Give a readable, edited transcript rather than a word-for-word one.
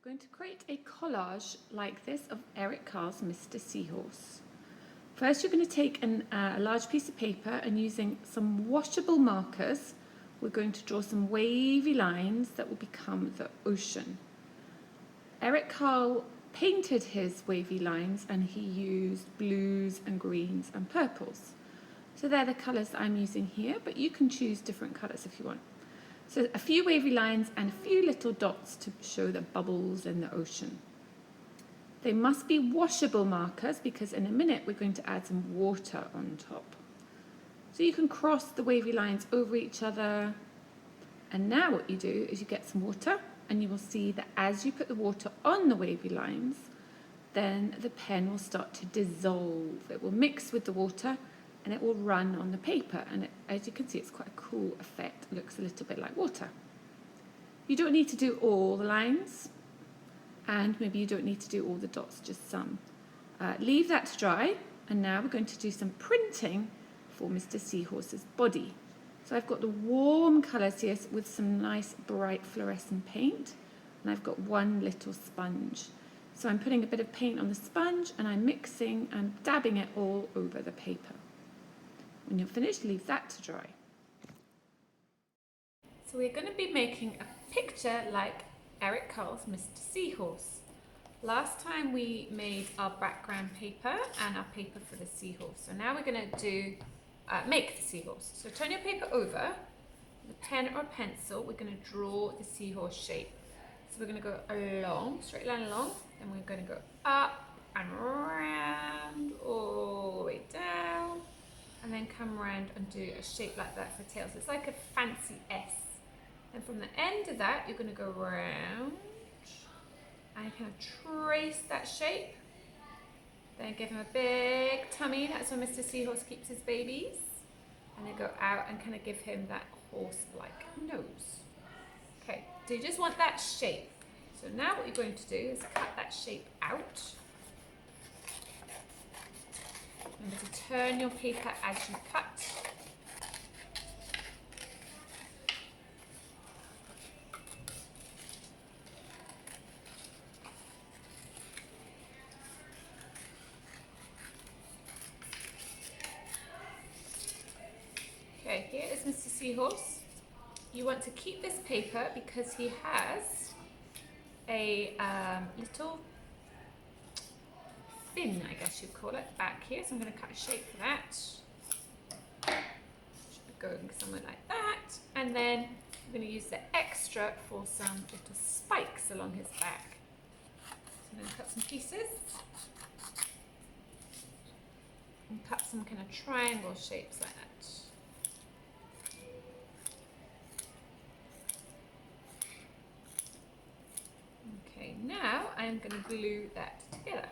We're going to create a collage like this of Eric Carle's Mr. Seahorse. First, you're going to take a large piece of paper and using some washable markers, we're going to draw some wavy lines that will become the ocean. Eric Carle painted his wavy lines and he used blues and greens and purples. So they're the colours that I'm using here, but you can choose different colours if you want. So a few wavy lines and a few little dots to show the bubbles in the ocean. They must be washable markers because in a minute we're going to add some water on top. So you can cross the wavy lines over each other. And now what you do is you get some water and you will see that as you put the water on the wavy lines, then the pen will start to dissolve. It will mix with the water and it will run on the paper, and as you can see, it's quite a cool effect. It looks a little bit like water. You don't need to do all the lines, and maybe you don't need to do all the dots, just some. Leave that to dry, and now we're going to do some printing for Mr. Seahorse's body. So I've got the warm colours here with some nice bright fluorescent paint, and I've got one little sponge. So I'm putting a bit of paint on the sponge and I'm mixing and dabbing it all over the paper. When you're finished, leave that to dry. So we're going to be making a picture like Eric Carle's Mr. Seahorse. Last time we made our background paper and our paper for the seahorse. So now we're going to make the seahorse. So turn your paper over, with a pen or a pencil, we're going to draw the seahorse shape. So we're going to go along, straight line along, then we're going to go up and round, all the way down, and then come around and do a shape like that for tails. It's like a fancy S. And from the end of that, you're going to go round and kind of trace that shape. Then give him a big tummy. That's where Mr. Seahorse keeps his babies. And then go out and kind of give him that horse-like nose. Okay, so you just want that shape. So now what you're going to do is cut that shape out. Remember to turn your paper as you cut. Okay, here is Mr. Seahorse. You want to keep this paper because he has a little fin, I guess you'd call it, back here. So I'm going to cut a shape for that. Should be going somewhere like that. And then I'm going to use the extra for some little spikes along his back. So I'm going to cut some pieces and cut some kind of triangle shapes like that. Okay, now I'm going to glue that together.